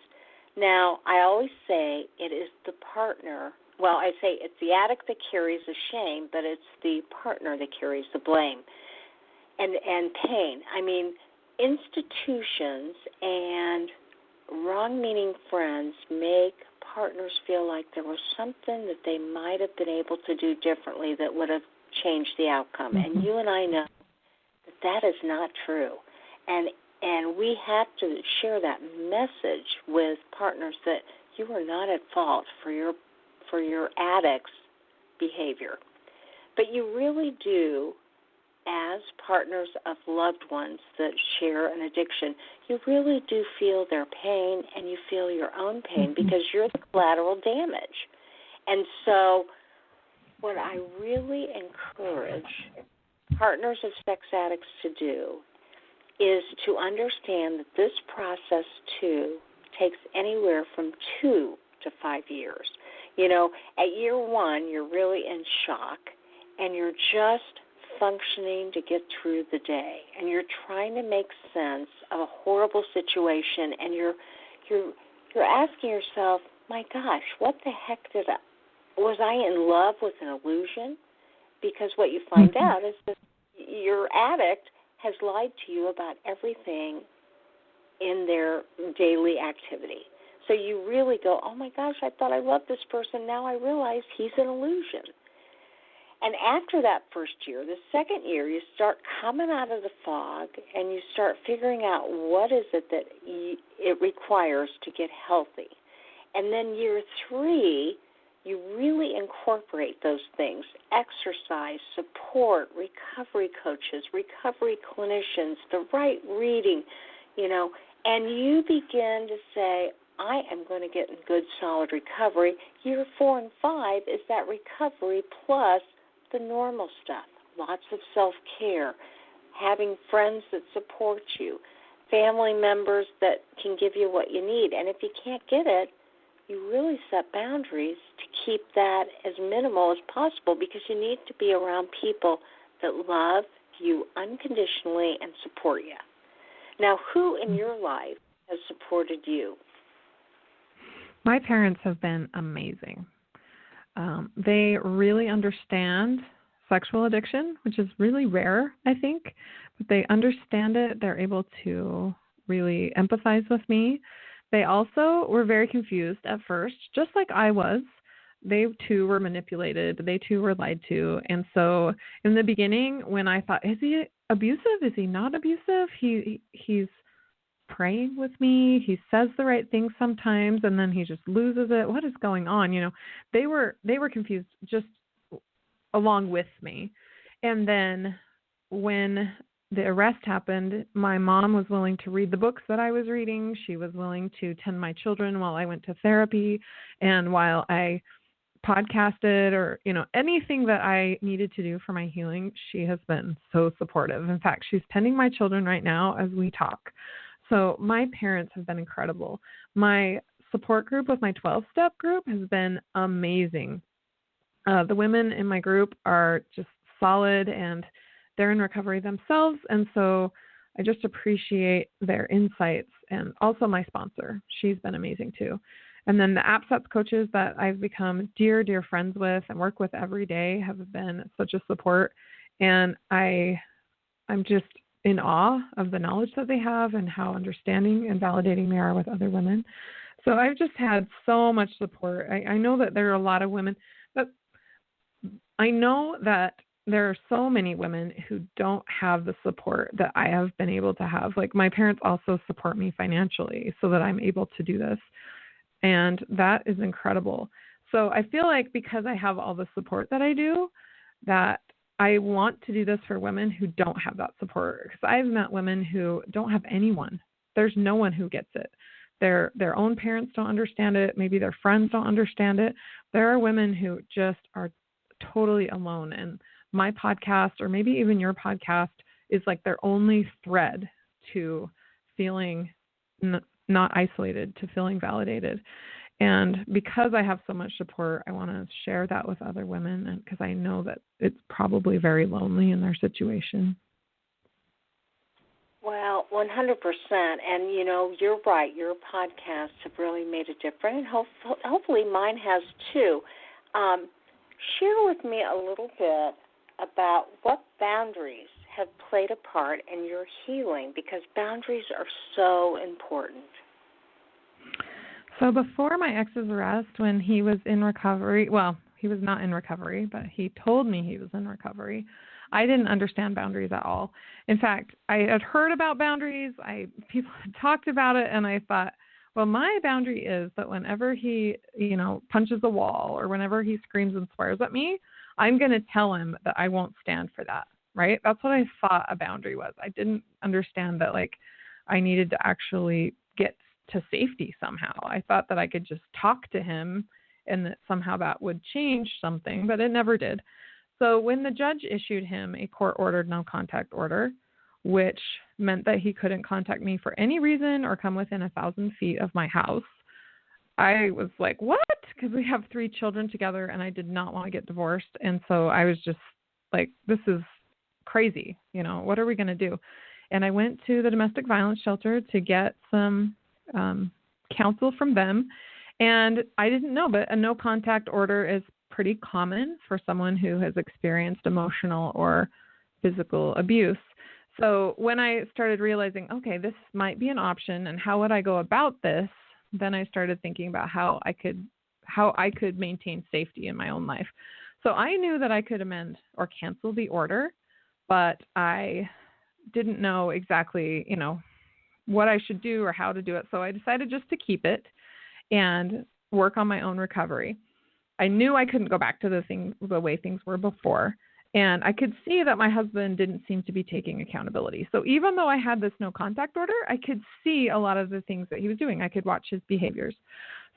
Now, I always say it is the partner. Well, I say it's the addict that carries the shame, but it's the partner that carries the blame and pain. Institutions and wrong-meaning friends make partners feel like there was something that they might have been able to do differently that would have changed the outcome. And you and I know that is not true. And we have to share that message with partners that you are not at fault for your addict's behavior. But you really do, as partners of loved ones that share an addiction, you really do feel their pain and you feel your own pain because you're the collateral damage. And so what I really encourage partners of sex addicts to do is to understand that this process, too, takes anywhere from 2 to 5 years. At year 1, you're really in shock, and you're just functioning to get through the day, and you're trying to make sense of a horrible situation, and you're asking yourself, my gosh, what the heck was I in love with an illusion? Because what you find out is that your addict has lied to you about everything in their daily activity. So you really go, oh my gosh, I thought I loved this person. Now I realize he's an illusion. And after that first year, the second year, you start coming out of the fog and you start figuring out what is it that it requires to get healthy. And then year 3, you really incorporate those things: exercise, support, recovery coaches, recovery clinicians, the right reading, and you begin to say, I am going to get in good, solid recovery. Year 4 and 5 is that recovery plus the normal stuff, lots of self-care, having friends that support you, family members that can give you what you need. And if you can't get it, you really set boundaries to keep that as minimal as possible, because you need to be around people that love you unconditionally and support you. Now, who in your life has supported you? My parents have been amazing. They really understand sexual addiction, which is really rare, I think, but they understand it. They're able to really empathize with me. They also were very confused at first, just like I was. They too were manipulated. They too were lied to. And so in the beginning, when I thought, is he abusive? Is he not abusive? He's praying with me. He says the right things sometimes, and then he just loses it. What is going on? They were confused just along with me. And then when the arrest happened, my mom was willing to read the books that I was reading. She was willing to tend my children while I went to therapy and while I podcasted or, anything that I needed to do for my healing. She has been so supportive. In fact, she's tending my children right now as we talk. So my parents have been incredible. My support group with my 12-step group has been amazing. The women in my group are just solid and they're in recovery themselves. And so I just appreciate their insights, and also my sponsor. She's been amazing too. And then the APSATS coaches that I've become dear, dear friends with and work with every day have been such a support. And I'm just in awe of the knowledge that they have and how understanding and validating they are with other women. So I've just had so much support. I know that there are a lot of women, but I know that there are so many women who don't have the support that I have been able to have. Like, my parents also support me financially so that I'm able to do this. And that is incredible. So I feel like because I have all the support that I do, that I want to do this for women who don't have that support. Because I've met women who don't have anyone. There's no one who gets it. Their own parents don't understand it. Maybe their friends don't understand it. There are women who just are totally alone. And my podcast, or maybe even your podcast, is like their only thread to feeling not isolated, to feeling validated. And because I have so much support, I want to share that with other women, and because I know that it's probably very lonely in their situation. Well, 100%. And, you're right. Your podcasts have really made a difference. And hopefully mine has too. Share with me a little bit about what boundaries have played a part in your healing, because boundaries are so important. So before my ex's arrest, when he was in recovery, well, he was not in recovery, but he told me he was in recovery, I didn't understand boundaries at all. In fact, I had heard about boundaries. People had talked about it, and I thought, well, my boundary is that whenever he, punches a wall or whenever he screams and swears at me, I'm going to tell him that I won't stand for that, right? That's what I thought a boundary was. I didn't understand that, I needed to actually get to safety somehow. I thought that I could just talk to him and that somehow that would change something, but it never did. So when the judge issued him a court-ordered no-contact order, which meant that he couldn't contact me for any reason or come within 1,000 feet of my house, I was like, what? Because we have 3 children together and I did not want to get divorced. And so I was just like, this is crazy. What are we going to do? And I went to the domestic violence shelter to get some counsel from them. And I didn't know, but a no contact order is pretty common for someone who has experienced emotional or physical abuse. So when I started realizing, okay, this might be an option and how would I go about this, then I started thinking about how I could maintain safety in my own life. So I knew that I could amend or cancel the order, but I didn't know exactly, what I should do or how to do it. So I decided just to keep it and work on my own recovery. I knew I couldn't go back to the way things were before. And I could see that my husband didn't seem to be taking accountability. So even though I had this no contact order, I could see a lot of the things that he was doing. I could watch his behaviors.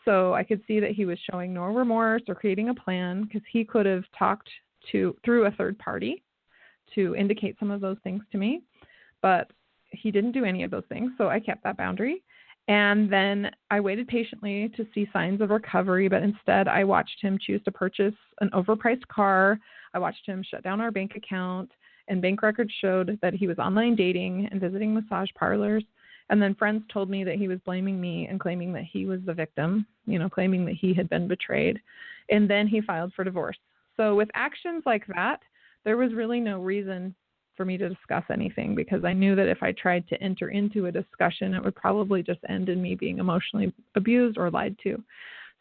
So I could see that he was showing no remorse or creating a plan, because he could have talked through a third party to indicate some of those things to me. But he didn't do any of those things. So I kept that boundary. And then I waited patiently to see signs of recovery, but instead I watched him choose to purchase an overpriced car. I watched him shut down our bank account, and bank records showed that he was online dating and visiting massage parlors. And then friends told me that he was blaming me and claiming that he was the victim, claiming that he had been betrayed. And then he filed for divorce. So with actions like that, there was really no reason for me to discuss anything, because I knew that if I tried to enter into a discussion, it would probably just end in me being emotionally abused or lied to.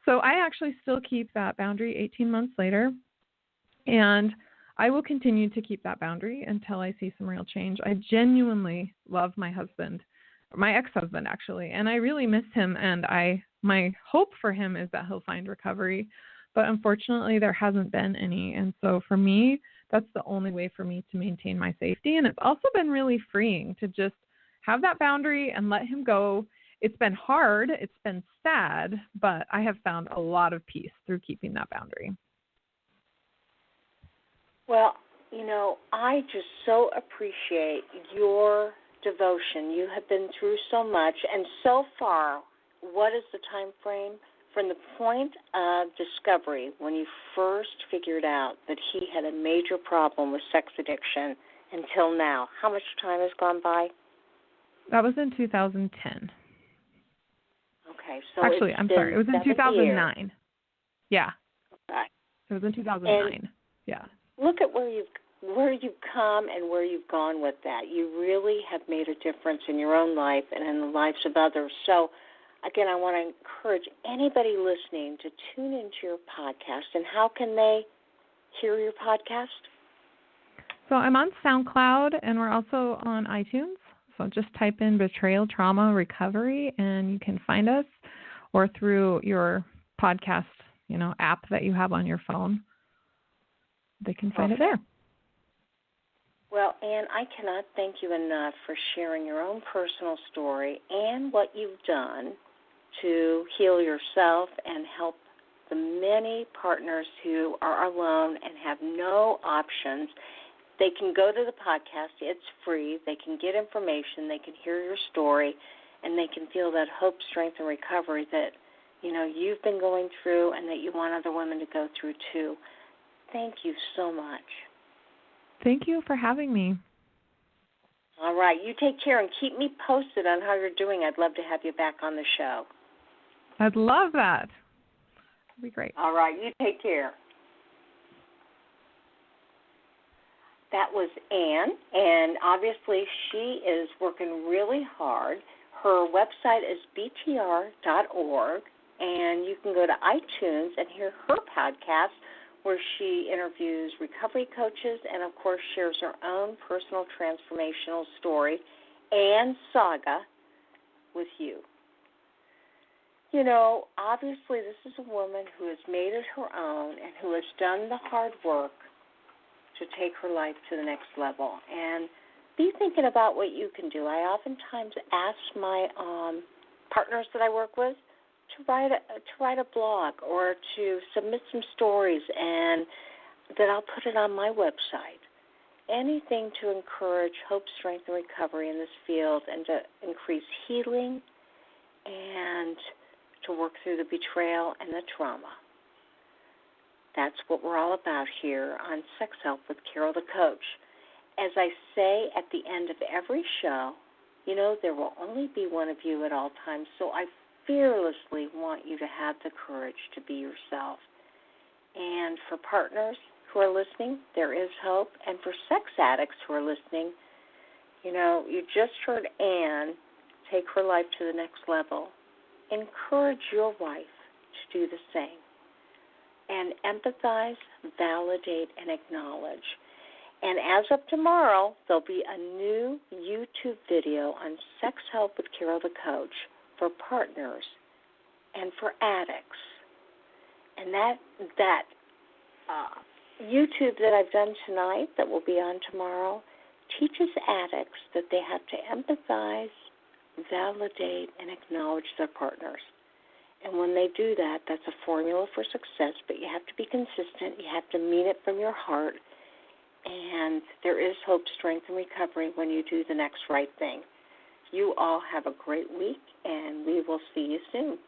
So I actually still keep that boundary 18 months later, and I will continue to keep that boundary until I see some real change. I genuinely love my husband, my ex-husband actually, and I really miss him, and my hope for him is that he'll find recovery, but unfortunately there hasn't been any. And so for me, that's the only way for me to maintain my safety. And it's also been really freeing to just have that boundary and let him go. It's been hard. It's been sad, but I have found a lot of peace through keeping that boundary. Well, I just so appreciate your devotion. You have been through so much. And so far, what is the time frame? From the point of discovery, when you first figured out that he had a major problem with sex addiction until now, how much time has gone by? That was in 2010. Okay, so actually, I'm sorry, it was in 2009. Years. Yeah. Okay. It was in 2009. And yeah. Look at where you've come and where you've gone with that. You really have made a difference in your own life and in the lives of others. So, again, I want to encourage anybody listening to tune into your podcast. And how can they hear your podcast? So I'm on SoundCloud, and we're also on iTunes. So just type in Betrayal Trauma Recovery, and you can find us, or through your podcast, app that you have on your phone. They can find it there. Well, Anne, I cannot thank you enough for sharing your own personal story and what you've done to heal yourself and help the many partners who are alone and have no options. They can go to the podcast. It's free. They can get information. They can hear your story, and they can feel that hope, strength, and recovery that, you've been going through and that you want other women to go through too. Thank you so much. Thank you for having me. All right. You take care and keep me posted on how you're doing. I'd love to have you back on the show. I'd love that. That'd be great. All right. You take care. That was Anne, and obviously she is working really hard. Her website is btr.org, and you can go to iTunes and hear her podcast where she interviews recovery coaches and, of course, shares her own personal transformational story and saga with you. Obviously this is a woman who has made it her own and who has done the hard work to take her life to the next level. And be thinking about what you can do. I oftentimes ask my partners that I work with to write a blog or to submit some stories, and that I'll put it on my website. Anything to encourage hope, strength, and recovery in this field, and to increase healing and to work through the betrayal and the trauma. That's what we're all about here on Sex Help with Carol the Coach. As I say at the end of every show, there will only be one of you at all times, so I fearlessly want you to have the courage to be yourself. And for partners who are listening, there is hope. And for sex addicts who are listening, you just heard Anne take her life to the next level. Encourage your wife to do the same. And empathize, validate, and acknowledge. And as of tomorrow, there'll be a new YouTube video on Sex Help with Carol the Coach for partners and for addicts. And that YouTube that I've done tonight, that will be on tomorrow, teaches addicts that they have to empathize, validate, and acknowledge their partners. And when they do that, that's a formula for success, but you have to be consistent. You have to mean it from your heart. And there is hope, strength, and recovery when you do the next right thing. You all have a great week, and we will see you soon.